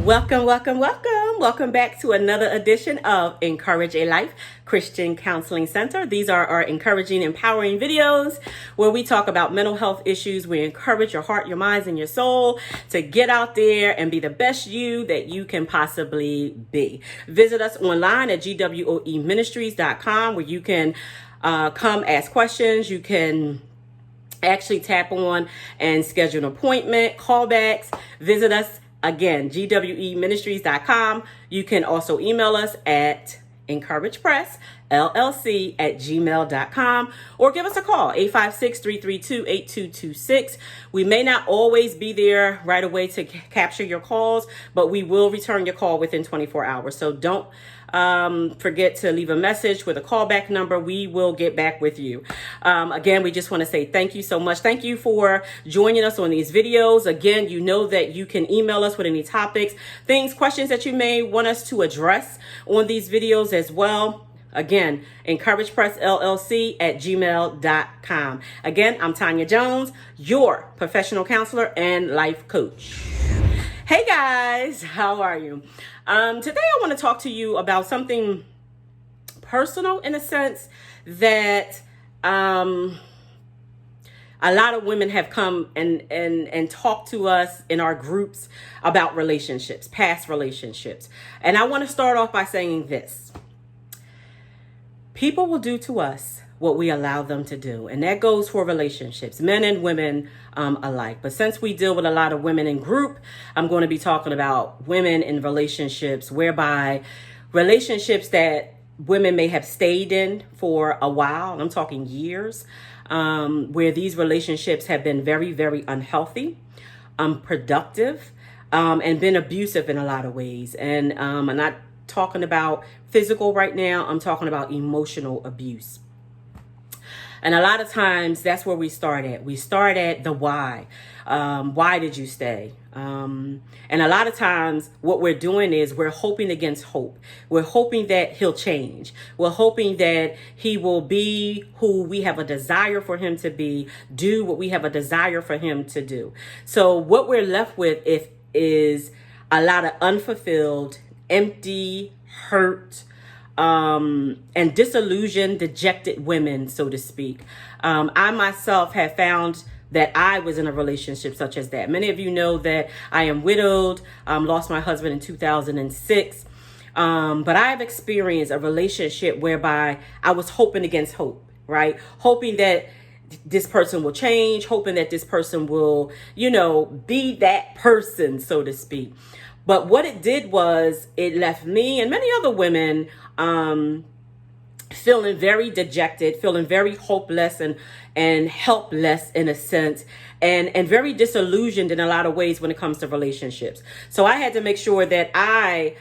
Welcome, welcome, welcome. Welcome back to another edition of Encourage a Life Christian Counseling Center. These are our encouraging, empowering videos where we talk about mental health issues. We encourage your heart, your minds, and your soul to get out there and be the best you that you can possibly be. Visit us online at gwoeministries.com where you can come ask questions. You can actually tap on and schedule an appointment, callbacks. Visit us again, gwoeministries.com. You can also email us at encouragepressllc@gmail.com or give us a call, 856-332-8226. We may not always be there right away to capture your calls, but we will return your call within 24 hours. So don't forget to leave a message with a callback number. We will get back with you. Again, we just want to say thank you so much. Thank you for joining us on these videos. Again, you know that you can email us with any topics, things, questions that you may want us to address on these videos as well. Again, encouragepressllc@gmail.com. Again, I'm Tanya Jones, your professional counselor and life coach. Hey guys, how are you? Today I want to talk to you about something personal in a sense that a lot of women have come and talked to us in our groups about relationships, past relationships. And I want to start off by saying this. People will do to us what we allow them to do. And that goes for relationships, men and women alike. But since we deal with a lot of women in group, I'm going to be talking about women in relationships, whereby relationships that women may have stayed in for a while. I'm talking years, where these relationships have been very, very unhealthy, unproductive, and been abusive in a lot of ways. And I'm not talking about physical right now. I'm talking about emotional abuse. And a lot of times that's where we start at. We start at the why. Why did you stay? And a lot of times what we're doing is we're hoping against hope. We're hoping that he'll change. We're hoping that he will be who we have a desire for him to be, do what we have a desire for him to do. So what we're left with is a lot of unfulfilled, empty, hurt, and disillusioned, dejected women, so to speak. I myself have found that I was in a relationship such as that. Many of you know that I am widowed, lost my husband in 2006. But I've experienced a relationship whereby I was hoping against hope, right? Hoping that this person will change, hoping that this person will, be that person, so to speak. But what it did was it left me and many other women feeling very dejected, feeling very hopeless and helpless in a sense, and very disillusioned in a lot of ways when it comes to relationships. So I had to make sure that I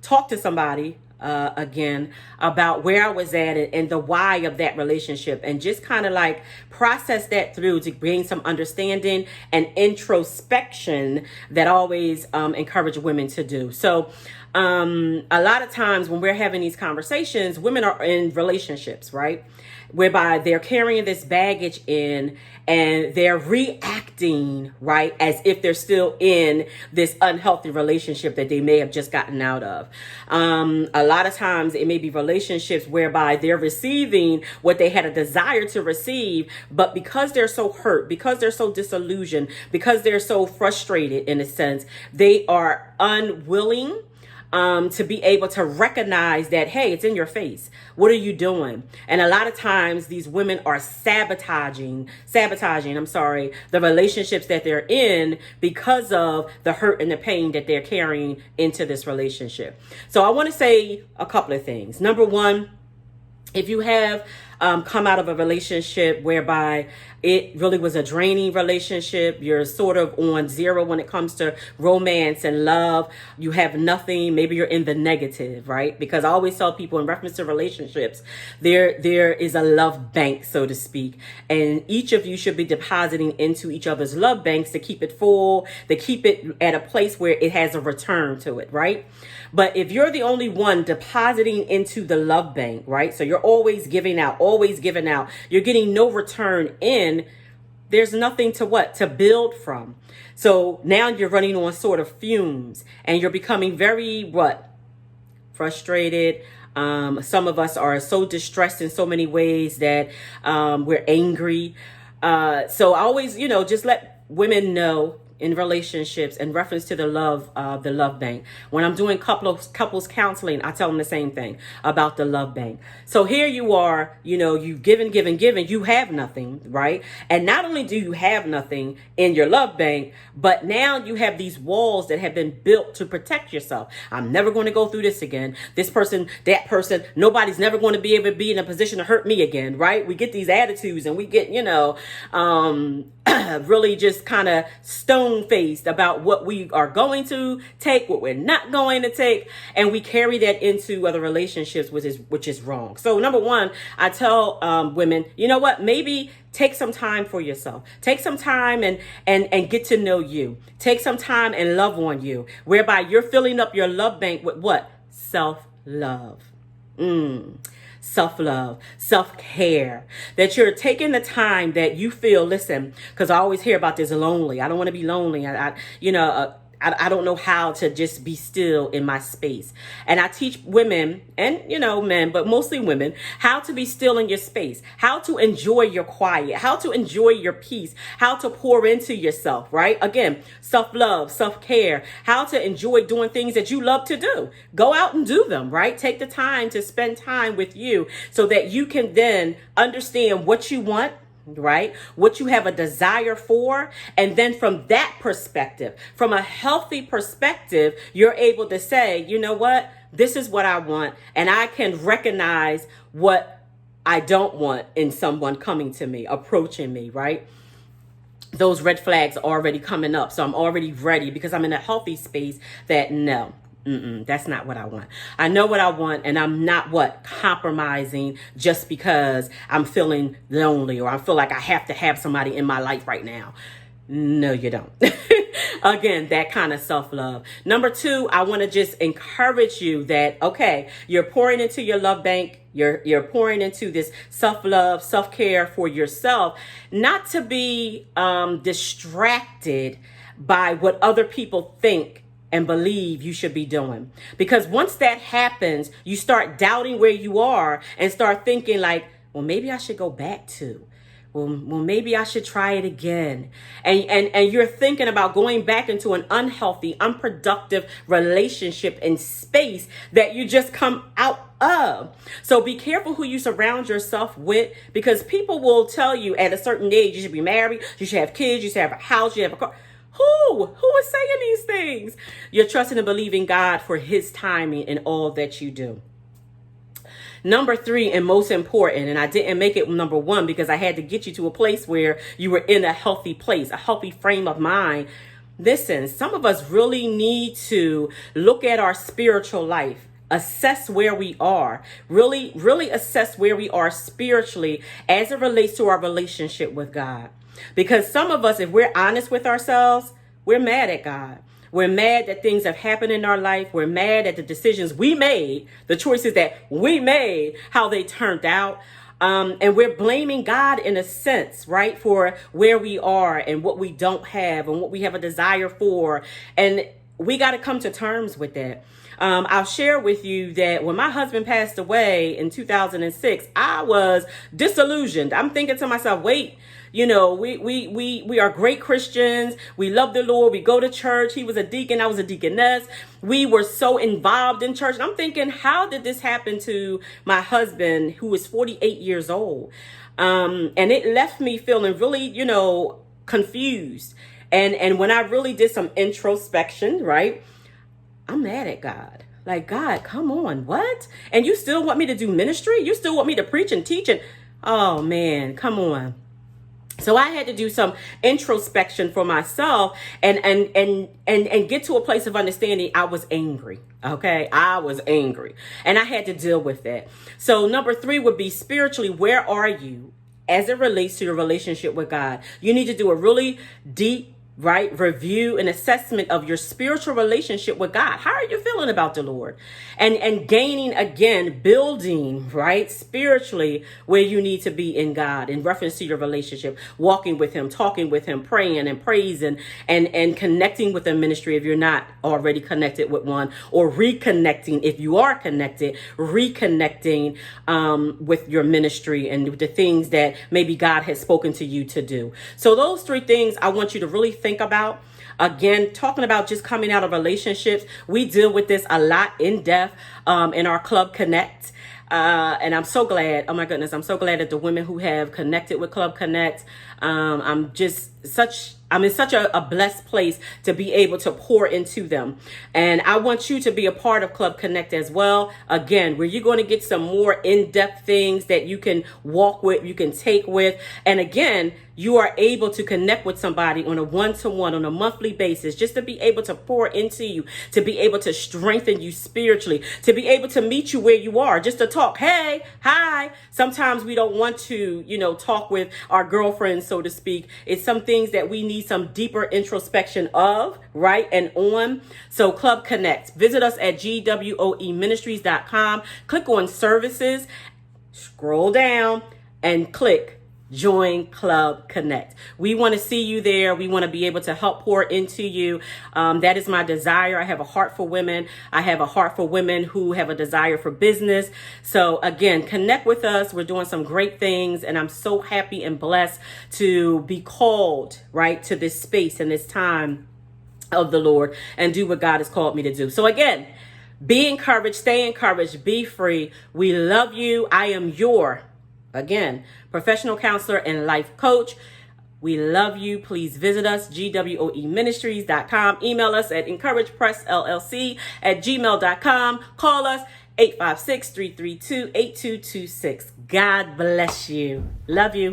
talked to somebody again about where I was at and the why of that relationship, and just kind of like process that through to bring some understanding and introspection that I always encourage women to do. So a lot of times when we're having these conversations, women are in relationships, right? Whereby they're carrying this baggage in and they're reacting, right, as if they're still in this unhealthy relationship that they may have just gotten out of. A lot of times it may be relationships whereby they're receiving what they had a desire to receive, but because they're so hurt, because they're so disillusioned, because they're so frustrated in a sense, they are unwilling to be able to recognize that, hey, it's in your face. What are you doing? And a lot of times these women are sabotaging, the relationships that they're in because of the hurt and the pain that they're carrying into this relationship. So I want to say a couple of things. Number one, if you have come out of a relationship whereby it really was a draining relationship, you're sort of on zero when it comes to romance and love, you have nothing, maybe you're in the negative, right? Because I always tell people in reference to relationships, there is a love bank, so to speak, and each of you should be depositing into each other's love banks to keep it full, to keep it at a place where it has a return to it, right? But if you're the only one depositing into the love bank, right? So you're always giving out, always giving out. You're getting no return in. There's nothing to build from. So now you're running on sort of fumes, and you're becoming very frustrated. Some of us are so distressed in so many ways that we're angry. So I always, just let women know in relationships in reference to the love bank. When I'm doing couples counseling, I tell them the same thing about the love bank. So here you are, you've given, you have nothing, right? And not only do you have nothing in your love bank, but now you have these walls that have been built to protect yourself. I'm never going to go through this again. This person, that person, nobody's never going to be able to be in a position to hurt me again, right? We get these attitudes, and we get, really just kind of stone-faced about what we are going to take, what we're not going to take, and we carry that into other relationships, which is wrong. So number one, I tell women, you know what? Maybe take some time for yourself. Take some time and get to know you. Take some time and love on you, whereby you're filling up your love bank with what? Self-love. Self-love, self-care, that you're taking the time that you feel, listen, because I always hear about this lonely. I don't want to be lonely. I don't know how to just be still in my space. And I teach women and, men, but mostly women, how to be still in your space, how to enjoy your quiet, how to enjoy your peace, how to pour into yourself, right? Again, self-love, self-care, how to enjoy doing things that you love to do. Go out and do them, right? Take the time to spend time with you so that you can then understand what you want, right? What you have a desire for. And then from that perspective, from a healthy perspective, you're able to say, you know what? This is what I want. And I can recognize what I don't want in someone coming to me, approaching me, right? Those red flags are already coming up. So I'm already ready because I'm in a healthy space that no. That's not what I want. I know what I want, and I'm not compromising just because I'm feeling lonely or I feel like I have to have somebody in my life right now. No, you don't. Again, that kind of self-love. Number two, I want to just encourage you that, okay, you're pouring into your love bank. You're pouring into this self-love, self-care for yourself, not to be distracted by what other people think and believe you should be doing. Because once that happens, you start doubting where you are and start thinking like, well, maybe I should go back to. Well, maybe I should try it again. And you're thinking about going back into an unhealthy, unproductive relationship and space that you just come out of. So be careful who you surround yourself with, because people will tell you at a certain age, you should be married, you should have kids, you should have a house, you have a car. Who is saying these things? You're trusting and believing God for his timing in all that you do. Number three, and most important, and I didn't make it number one because I had to get you to a place where you were in a healthy place, a healthy frame of mind. Listen, some of us really need to look at our spiritual life, assess where we are, really assess where we are spiritually as it relates to our relationship with God. Because some of us, if we're honest with ourselves, we're mad at God. We're mad that things have happened in our life. We're mad at the decisions we made, the choices that we made, how they turned out. And we're blaming God in a sense, right, for where we are and what we don't have and what we have a desire for. And we got to come to terms with that. I'll share with you that when my husband passed away in 2006, I was disillusioned. I'm thinking to myself, wait, we are great Christians. We love the Lord. We go to church. He was a deacon. I was a deaconess. We were so involved in church. And I'm thinking, how did this happen to my husband, who was 48 years old? And it left me feeling really, confused. And when I really did some introspection, right, I'm mad at God. Like, God, come on, what? And you still want me to do ministry? You still want me to preach and teach? And oh man, come on. So I had to do some introspection for myself and get to a place of understanding. I was angry. Okay. I was angry and I had to deal with that. So number three would be spiritually, where are you as it relates to your relationship with God? You need to do a really deep right? Review and assessment of your spiritual relationship with God. How are you feeling about the Lord? And gaining, again, building, right? Spiritually where you need to be in God in reference to your relationship, walking with him, talking with him, praying and praising and connecting with a ministry if you're not already connected with one, or reconnecting if you are connected, reconnecting with your ministry and with the things that maybe God has spoken to you to do. So those three things I want you to really think about. Again, talking about just coming out of relationships. We deal with this a lot in depth in our Club Connect. And I'm so glad, oh my goodness, I'm so glad that the women who have connected with Club Connect, I'm in such a blessed place to be able to pour into them. And I want you to be a part of Club Connect as well. Again, where you're going to get some more in-depth things that you can walk with, you can take with. And again, you are able to connect with somebody on a one-to-one, on a monthly basis, just to be able to pour into you, to be able to strengthen you spiritually, to be able to meet you where you are, just to talk. Hey, hi. Sometimes we don't want to, talk with our girlfriends, so to speak. It's some things that we need some deeper introspection of, right? And on. So Club Connect. Visit us at gwoeministries.com. Click on services, scroll down, and click Join Club Connect. We want to see you there. We want to be able to help pour into you. That is my desire. I have a heart for women. I have a heart for women who have a desire for business. So again, connect with us. We're doing some great things, and I'm so happy and blessed to be called, right, to this space and this time of the Lord and do what God has called me to do. So again, be encouraged, stay encouraged, be free. We love you. I am your, again, professional counselor and life coach. We love you. Please visit us, gwoeministries.com. Email us at encouragepressllc@gmail.com. Call us 856-332-8226. God bless you. Love you.